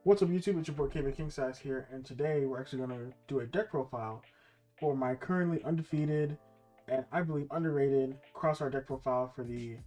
What's up YouTube, it's your boy KB King Size here, and today we're actually going to do a deck profile for my currently undefeated and I believe underrated crosshair deck profile for the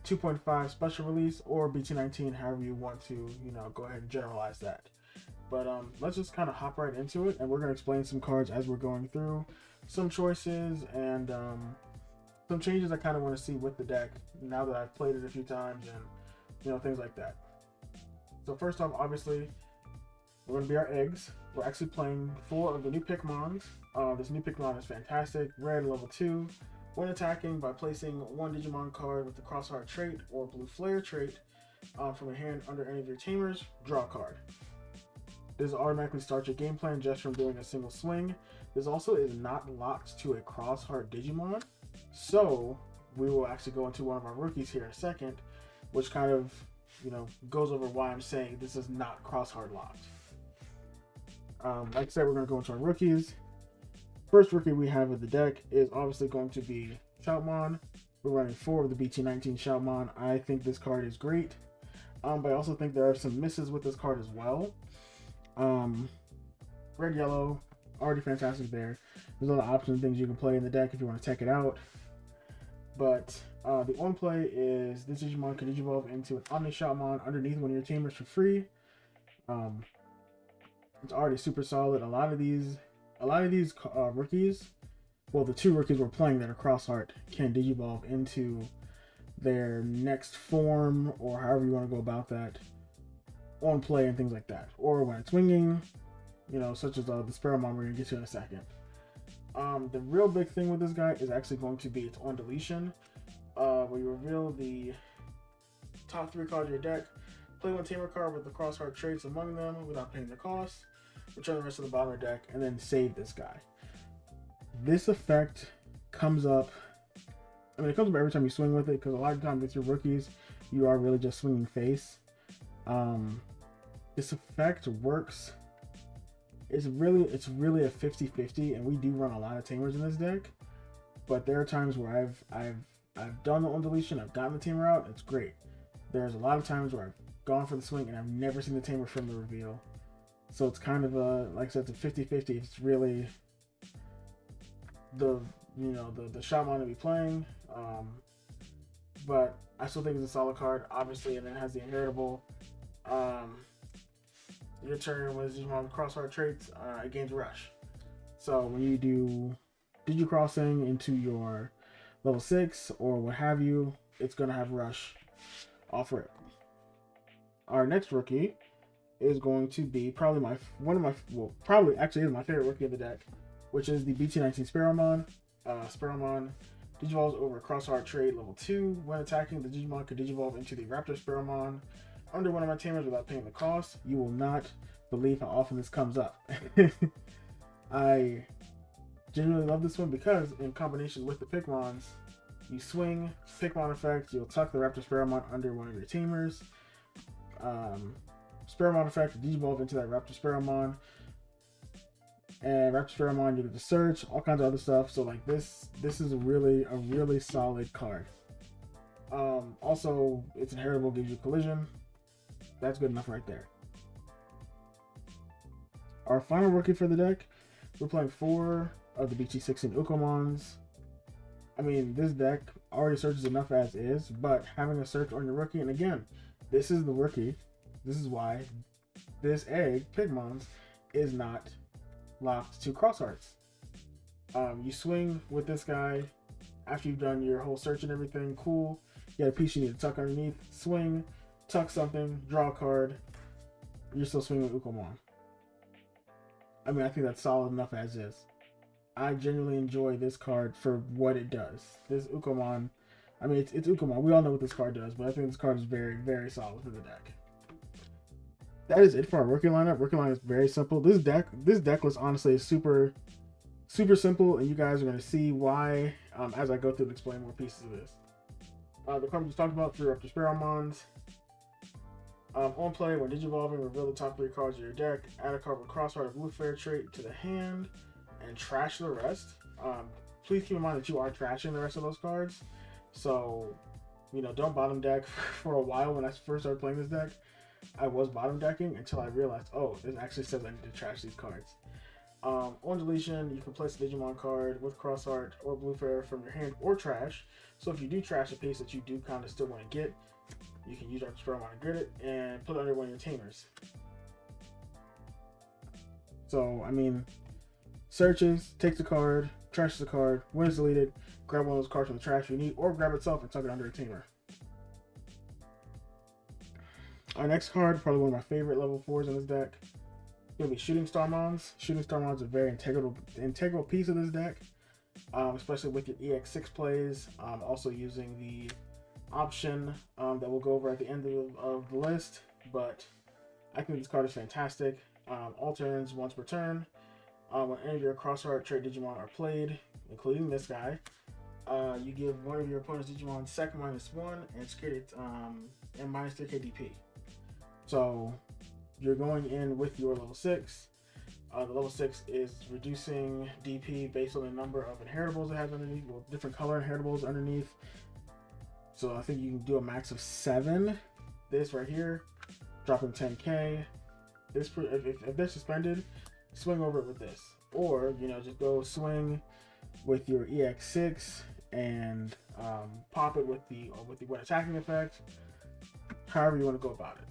2.5 special release or BT19, however you want to, go ahead and generalize that. But let's just kind of hop right into it, and we're going to explain some cards as we're going through, some choices, and some changes I kind of want to see with the deck now that I've played it a few times and, things like that. So first off, obviously, we're going to be our eggs. We're actually playing 4 of the new Pikmons. This new Pikmon is fantastic. Red level 2. When attacking, by placing 1 Digimon card with the Crossheart trait or Blue Flare trait from a hand under any of your tamers, draw a card. This automatically starts your game plan just from doing a single swing. This also is not locked to a Crossheart Digimon. So we will actually go into one of our rookies here in a second, which kind of, goes over why I'm saying this is not Crossheart locked. Like I said, we're going to go into our rookies. First rookie we have in the deck is obviously going to be Shoutmon. We're running 4 of the BT19 Shoutmon. I think this card is great, but I also think there are some misses with this card as well. Red, yellow, already fantastic there. There's other options and things you can play in the deck if you want to check it out. But the on play is this Digimon can Digivolve into an Omni Shoutmon underneath one of your tamers for free. It's already super solid. A lot of these rookies, well, the 2 rookies we're playing that are Crossheart can Digivolve into their next form, or however you want to go about that, on play and things like that, or when it's swinging, such as the Sparrowmon we're gonna get to in a second. The real big thing with this guy is actually going to be its on deletion, where you reveal the top 3 cards of your deck. Play 1 tamer card with the Crossheart traits among them without paying the cost. Return the rest of the bottom of your deck, and then save this guy. This effect comes up. It comes up every time you swing with it, because a lot of times with your rookies, you are really just swinging face. This effect works. It's really a 50-50, and we do run a lot of tamers in this deck. But there are times where I've done the on deletion, I've gotten the tamer out, it's great. There's a lot of times where I've gone for the swing and I've never seen the tamer from the reveal. So it's kind of like I said, it's a 50-50. It's really the Shaman to be playing. But I still think it's a solid card, obviously, and then it has the inheritable. Your turn with Digimon Crossheart traits, it gains Rush. So when you do Digicrossing into your level 6 or what have you, it's gonna have Rush off rip. Our next rookie is going to be probably my favorite rookie of the deck, which is the BT19 Sparrowmon. Sparrowmon Digivolves over a Crossheart trait level 2. When attacking, the Digimon could Digivolve into the Raptor Sparrowmon under one of my tamers without paying the cost. You will not believe how often this comes up. I genuinely love this one because in combination with the Pikmons, you swing, Pikmon effect, you'll tuck the Raptor Sparrowmon under one of your tamers. Sparrowmon effect, Digivolve into that Raptor Sparrowmon, and Raptor Sparrowmon you get the search, all kinds of other stuff. So like this is a really solid card. Also, its inheritable gives you collision. That's good enough right there. Our final rookie for the deck, we're playing 4 of the BT16 Ukomons. This deck already searches enough as is, but having a search on your rookie, and again, this is the rookie. This is why this egg, Pikmons, is not locked to Crosshearts. You swing with this guy after you've done your whole search and everything. Cool. You got a piece you need to tuck underneath. Swing, tuck something, draw a card. You're still swinging with Ukomon. I think that's solid enough as is. I genuinely enjoy this card for what it does. This Ukomon, it's Ukomon. We all know what this card does, but I think this card is very, very solid for the deck. That is it for our rookie lineup. Rookie lineup is very simple. This deck list honestly is super simple, and you guys are going to see why as I go through and explain more pieces of this. The card we just talked about, 3 Raptor Sparrowmons. On play, when Digivolving, reveal the top 3 cards of your deck. Add a card with Crossheart or Blue Flare trait to the hand, and trash the rest. Please keep in mind that you are trashing the rest of those cards. So, don't bottom deck for a while when I first started playing this deck. I was bottom decking until I realized, oh, it actually says I need to trash these cards. On deletion, you can place a Digimon card with cross art or blue fairy from your hand or trash. So if you do trash a piece that you do kind of still want to get, you can use our Spell on and grid it and put it under one of your tamers. So, I mean, searches, takes the card, trashes the card, when it's deleted, grab one of those cards from the trash you need, or grab it itself and tuck it under a tamer. Our next card, probably one of my favorite level 4s in this deck, going to be Shooting Star Mons. Shooting Star Mons is a very integral piece of this deck, especially with your EX6 plays. Also using the option that we'll go over at the end of the list, but I think this card is fantastic. All turns, once per turn, when any of your cross-art trait Digimon are played, including this guy, you give one of your opponent's Digimon second -1 and it's created and -3k DP. So you're going in with your level 6. The level 6 is reducing DP based on the number of inheritables it has underneath, well, different color inheritables underneath. So I think you can do a max of 7. This right here, dropping 10k. This if they're suspended, swing over it with this, or just go swing with your EX6 and pop it with the when attacking effect. However you want to go about it.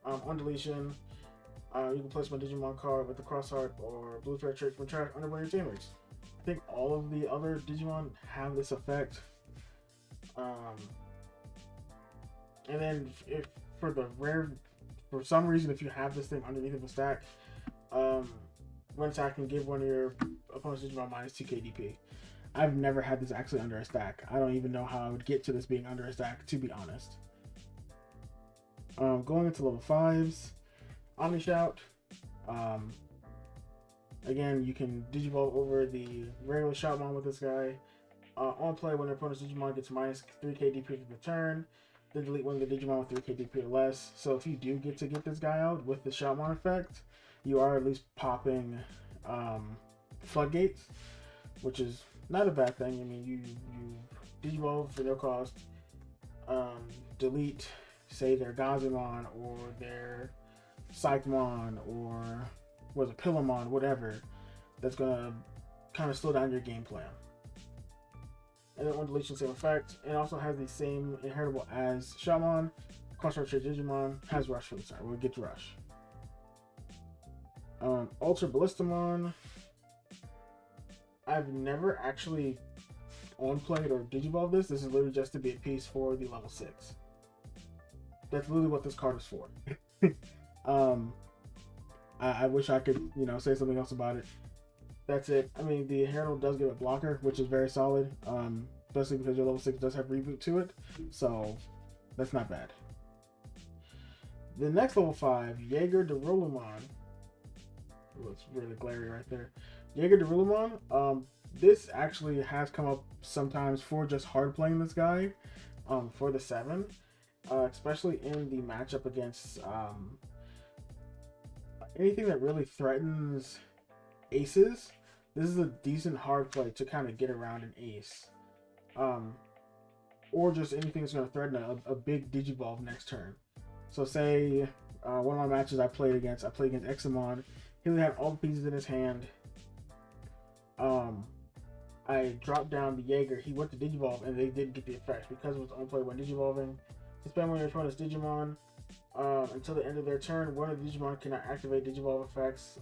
On deletion, you can place my Digimon card with the cross art or blue fairy trait from trash under one of your tamers. I think all of the other Digimon have this effect. And then if for some reason, if you have this thing underneath of a stack, when attacking, give one of your opponent's Digimon -2k DP. I've never had this actually under a stack. I don't even know how I would get to this being under a stack, to be honest. Going into level 5s, Omni Shout. Again, you can Digivolve over the regular Shoutmon with this guy. On play, when your opponent's Digimon gets -3k DP to the turn, then delete one of the Digimon with 3k DP or less. So if you do get to get this guy out with the Shoutmon effect, you are at least popping floodgates, which is not a bad thing. I mean, you Digivolve for no cost, delete, say, their Gazumon or their Psychmon or was a Pillamon, whatever, that's gonna kind of slow down your game plan. And then on deletion, same effect. It also has the same inheritable as Shaman. Cross-art trait Digimon has Rush for the start. We'll get to Rush. Ultra Ballistamon. I've never actually on-played or Digivolved this. This is literally just to be a piece for the level 6. That's literally what this card is for. I wish I could, say something else about it. That's it. I mean, the Herald does give a blocker, which is very solid, especially because your level 6 does have reboot to it, so that's not bad. The next level 5, Jaeger Darulumon. Oh, it's really glary right there. Jaeger Darulumon. This actually has come up sometimes for just hard playing this guy, for the 7, especially in the matchup against anything that really threatens aces. This is a decent hard play to kind of get around an ace, or just anything that's going to threaten a big Digivolve next turn. So say one of my matches I played against Examon. He only had all the pieces in his hand. I dropped down the Jaeger. He went to Digivolve and they didn't get the effect because it was on play when Digivolving. Suspend one of your opponent's Digimon until the end of their turn. One of the Digimon cannot activate Digivolve effects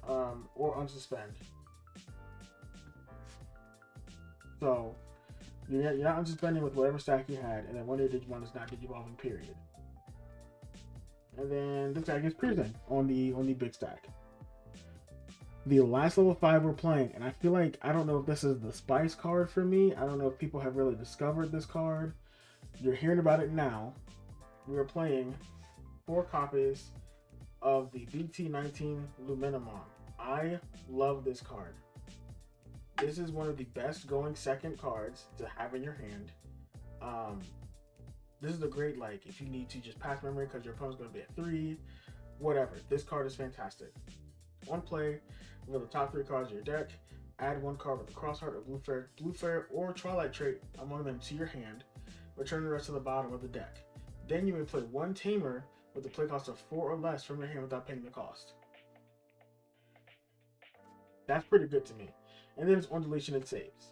or unsuspend. So you're not unsuspending with whatever stack you had, and then one of your Digimon is not Digivolving, period. And then this guy gets piercing on the big stack. The last level 5 we're playing, and I feel like, I don't know if this is the spice card for me. I don't know if people have really discovered this card. You're hearing about it now. We are playing 4 copies of the BT19 Luminamon. I love this card. This is one of the best going second cards to have in your hand. This is a great, like, if you need to just pass memory because your opponent's going to be at 3, whatever. This card is fantastic. On play, reveal the top 3 cards of your deck. Add 1 card with a crossheart or blue fairy or twilight trait among them to your hand. Return the rest to the bottom of the deck. Then you may play 1 tamer with the play cost of 4 or less from your hand without paying the cost. That's pretty good to me. And then it's on deletion, it saves.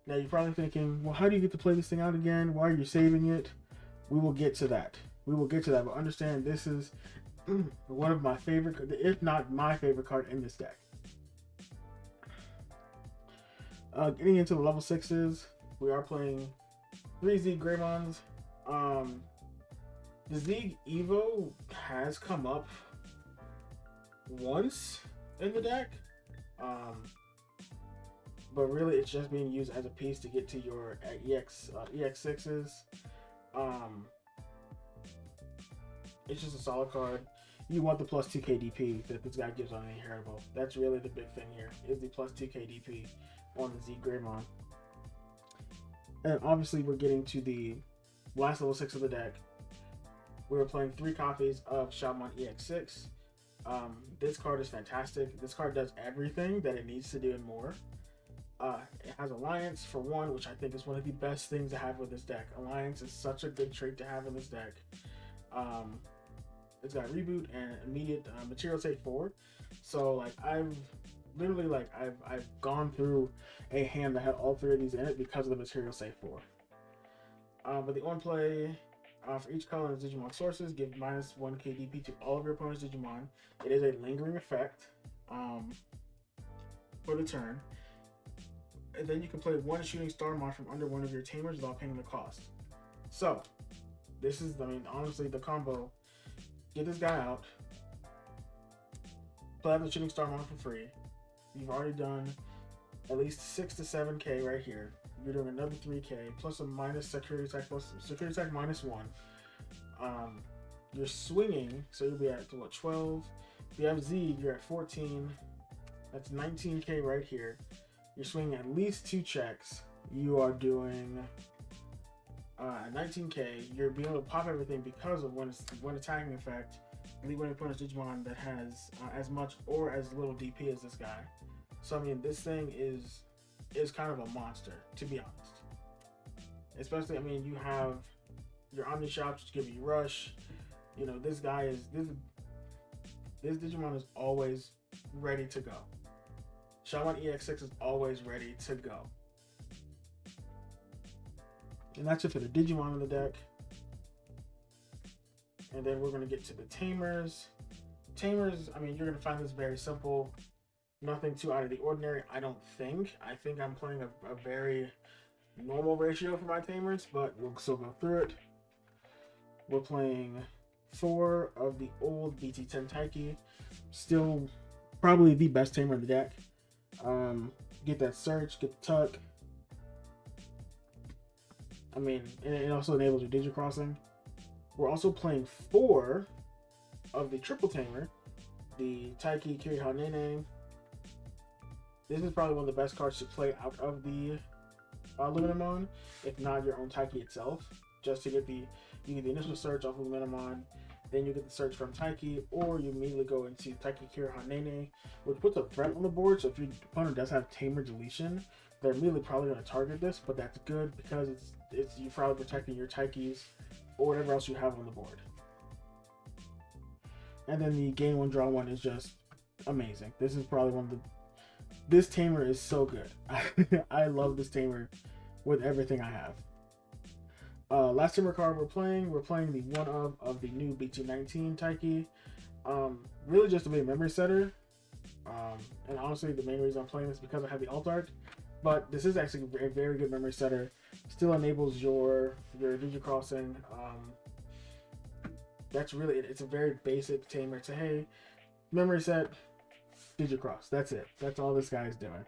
Now you're probably thinking, well, how do you get to play this thing out again? Why are you saving it? We will get to that. But understand this is one of my favorite, if not my favorite card in this deck. Getting into the level 6s, we are playing 3 Zeke Greymons. The Zeke Evo has come up once in the deck, but really it's just being used as a piece to get to your EX6s. It's just a solid card. You want the plus 2 KDP that this guy gives on the Inheritable. That's really the big thing here, is the plus 2 KDP on the Zeke Greymon. And obviously we're getting to the last level 6 of the deck. We're playing 3 copies of Shamon EX6. This card is fantastic. This card does everything that it needs to do and more. It has Alliance for 1, which I think is one of the best things to have with this deck. Alliance is such a good trait to have in this deck. It's got Reboot and immediate Material Save 4. So like I've literally I've gone through a hand that had all 3 of these in it because of the Material Save 4. But the on play, for each color in Digimon sources, give -1 KDP to all of your opponent's Digimon. It is a lingering effect for the turn. And then you can play 1 Shooting Starmon from under one of your tamers without paying the cost. So, this is, I mean, honestly, the combo. Get this guy out. Play the Shooting Starmon for free. You've already done at least 6 to 7k right here. You're doing another 3k plus a minus security attack -1. You're swinging, so you'll be at what, 12. If you have Z, you're at 14. That's 19k right here. You're swinging at least 2 checks. You are doing 19k. You're being able to pop everything because of one attacking effect. Leave one opponent's Digimon that has as much or as little DP as this guy. So I mean, this thing is kind of a monster, to be honest. Especially, I mean, you have your Omni Shops which give you Rush. You know, this guy is this Digimon is always ready to go. Shamon EX6 is always ready to go. And that's it for the Digimon in the deck. And then we're going to get to the Tamers. Tamers, I mean, you're going to find this very simple. Nothing too out of the ordinary, I don't think. I think I'm playing a very normal ratio for my Tamers, but we'll still go through it. We're playing 4 of the old BT10 Taiki. Still probably the best Tamer in the deck. Get that Search, get the Tuck. I mean, and it also enables your Digicrossing. We're also playing 4 of the Triple Tamer, the Taiki Kiriha Nene. This is probably one of the best cards to play out of the Luminamon, if not your own Taiki itself, just to get you get the initial search off of Luminamon, then you get the search from Taiki, or you immediately go into Taiki Kiriha Nene, which puts a threat on the board. So if your opponent does have Tamer deletion, they're immediately probably going to target this, but that's good because it's you're probably protecting your Taikis or whatever else you have on the board. And then the gain 1 draw 1 is just amazing. This is probably one of the this Tamer is so good. I love this Tamer with everything I have. Last Tamer card we're playing the one of the new BT19 Taiki. Really just to be a memory setter. And honestly, the main reason I'm playing this is because I have the alt art. But this is actually a very good memory setter. Still enables your Digicrossing. That's really it. It's a very basic Tamer. It's a hey, memory set, Digicross. That's it. That's all this guy is doing.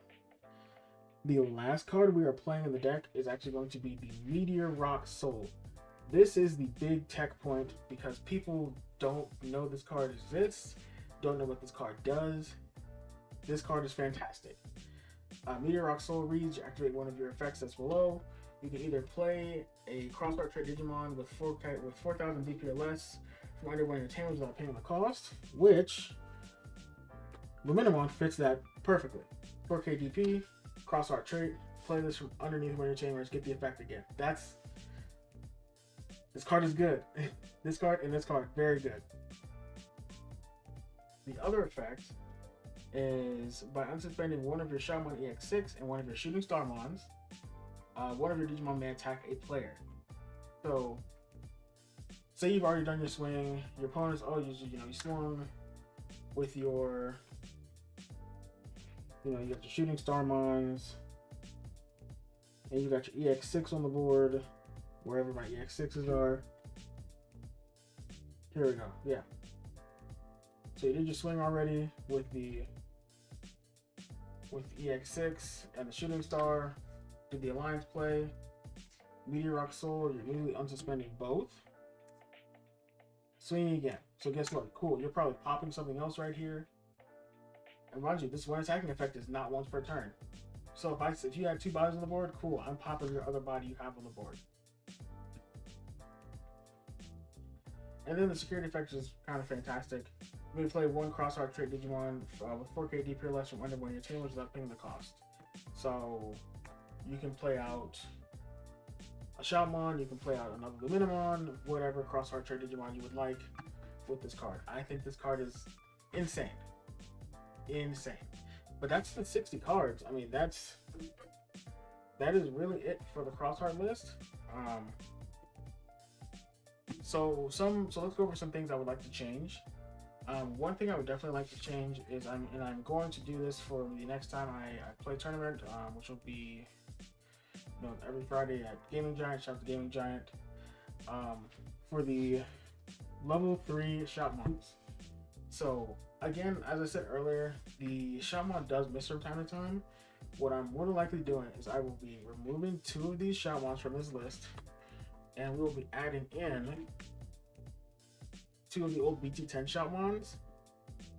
The last card we are playing in the deck is actually going to be the Meteor Rock Soul. This is the big tech point because people don't know this card exists, don't know what this card does. This card is fantastic. Meteor Rock Soul reads, you activate one of your effects that's below. You can either play a Crossguard trait Digimon with 4,000 DP or less from under one of your tamers without paying the cost, which Luminamon fits that perfectly. 4k DP, Crossguard trait, play this from underneath one of your tamers, get the effect again. That's This card is good. This card and this card, very good. The other effect is by unsuspending one of your Shaman EX6 and one of your Shooting Star Mons, one of your Digimon may attack a player. So, say you've already done your swing, your opponent's, you swung with your, you got your Shooting Star Mons, and you got your EX6 on the board, wherever my EX6s are. Here we go, yeah. So you did your swing already with the EX6 and the Shooting Star, did the Alliance play, Meteor Rock Soul, you're immediately unsuspending both. Swinging again. So guess what? Cool, you're probably popping something else right here. And mind you, this one attacking effect is not once per turn. So if you had 2 bodies on the board, cool, I'm popping your other body you have on the board. And then the security effect is kind of fantastic. You can play 1 Crossheart trait Digimon with 4K DP or less from under one of your tailors without paying the cost. So you can play out a Shoutmon, you can play out another Luminamon, whatever Crossheart trait Digimon you would like with this card. I think this card is insane. Insane. But that's the 60 cards. I mean, that is really it for the Crossheart list. So let's go over some things I would like to change. One thing I would definitely like to change is I'm going to do this for the next time I play tournament, which will be every Friday at Gaming Giant. Shout out to Gaming Giant for the level 3 Shoutmons. So again, as I said earlier, the Shoutmon does miss from time to time. What I'm more than likely doing is I will be removing 2 of these Shoutmons from this list, and we will be adding in 2 of the old BT10 Shoutmons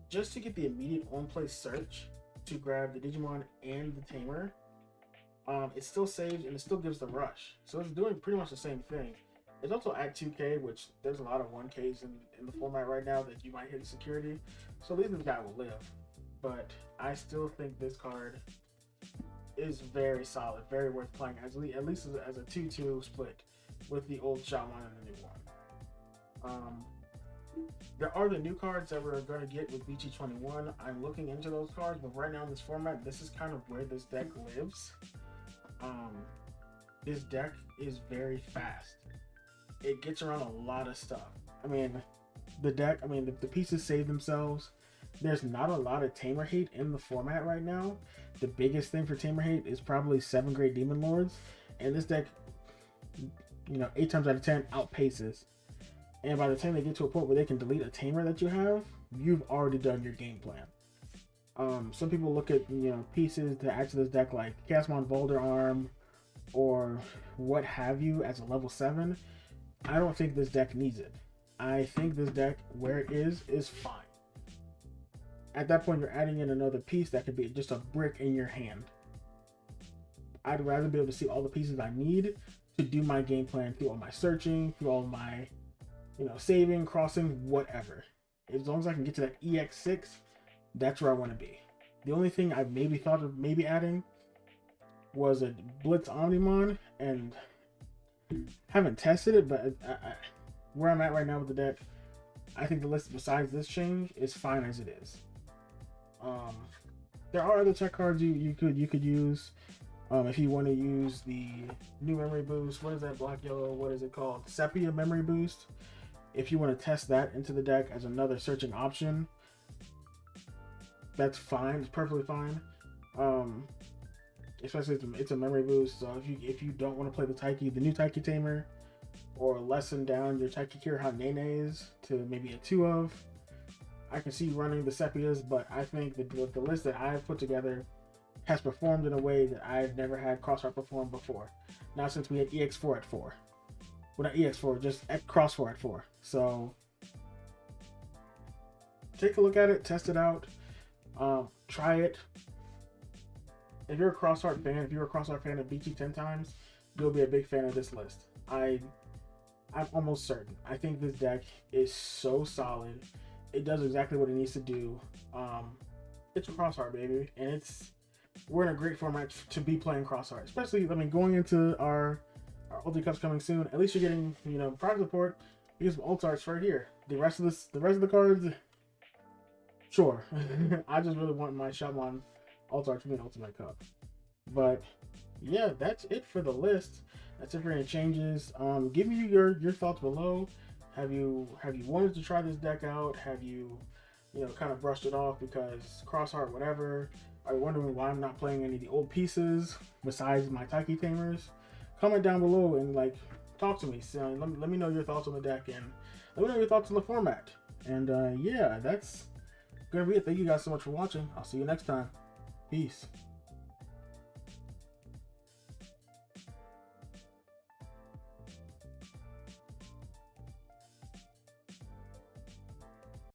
just to get the immediate on-play search to grab the Digimon and the Tamer. It still saves and it still gives the rush. So it's doing pretty much the same thing. It's also at 2K, which there's a lot of 1Ks in the format right now that you might hit security. So at least this guy will live. But I still think this card is very solid, very worth playing, at least as a 2-2 split with the old Shaman and the new one. There are the new cards that we're going to get with BT21. I'm looking into those cards, but right now in this format, this is kind of where this deck lives. This deck is very fast. It gets around a lot of stuff. I mean, the pieces save themselves. There's not a lot of Tamer hate in the format right now. The biggest thing for Tamer hate is probably 7 Great Demon Lords, and this deck, 8 times out of 10 outpaces. And by the time they get to a point where they can delete a Tamer that you have, you've already done your game plan. Some people look at pieces to add to this deck like Chaosmon Boulder Arm or what have you as a level 7. I don't think this deck needs it. I think this deck, where it is fine. At that point, you're adding in another piece that could be just a brick in your hand. I'd rather be able to see all the pieces I need to do my game plan through all my searching, through all my, saving, crossing, whatever. As long as I can get to that EX6, that's where I want to be. The only thing I maybe thought of adding was a Blitz Omnimon, and haven't tested it, but where I'm at right now with the deck, I think the list besides this change is fine as it is. There are other tech cards you could use if you want to use the new memory boost. What is that black yellow? What is it called? Sepia memory boost. If you want to test that into the deck as another searching option, that's fine. It's perfectly fine. Especially it's a memory boost. So if you don't want to play the new Taiki Tamer, or lessen down your Taiki Kira Nenes to maybe a 2 of, I can see running the Sepias, but I think the list that I've put together has performed in a way that I've never had Crossheart perform before. Now since we had EX4 at 4. Well, not EX4, just at Cross4 at 4. So take a look at it, test it out, try it. If you're a Crossheart fan, of BT 10 times, you'll be a big fan of this list. I'm almost certain. I think this deck is so solid. It does exactly what it needs to do. It's a Crossheart, baby, and we're in a great format to be playing Crossheart. Especially, going into our Ulti Cup's coming soon. At least you're getting, you know, product support. You get some ult arts right here. The rest of the cards, sure. I just really want my Shaman ult art to be an Ultimate Cup. But yeah, that's it for the list. That's it for any changes. Give me your thoughts below. Have you wanted to try this deck out? Have you, you know, kind of brushed it off because crossheart, whatever? Are you wondering why I'm not playing any of the old pieces besides my Taiki Tamers? Comment down below and like talk to me. So let me know your thoughts on the deck and let me know your thoughts on the format. And yeah, that's gonna be it. Thank you guys so much for watching. I'll see you next time. Peace.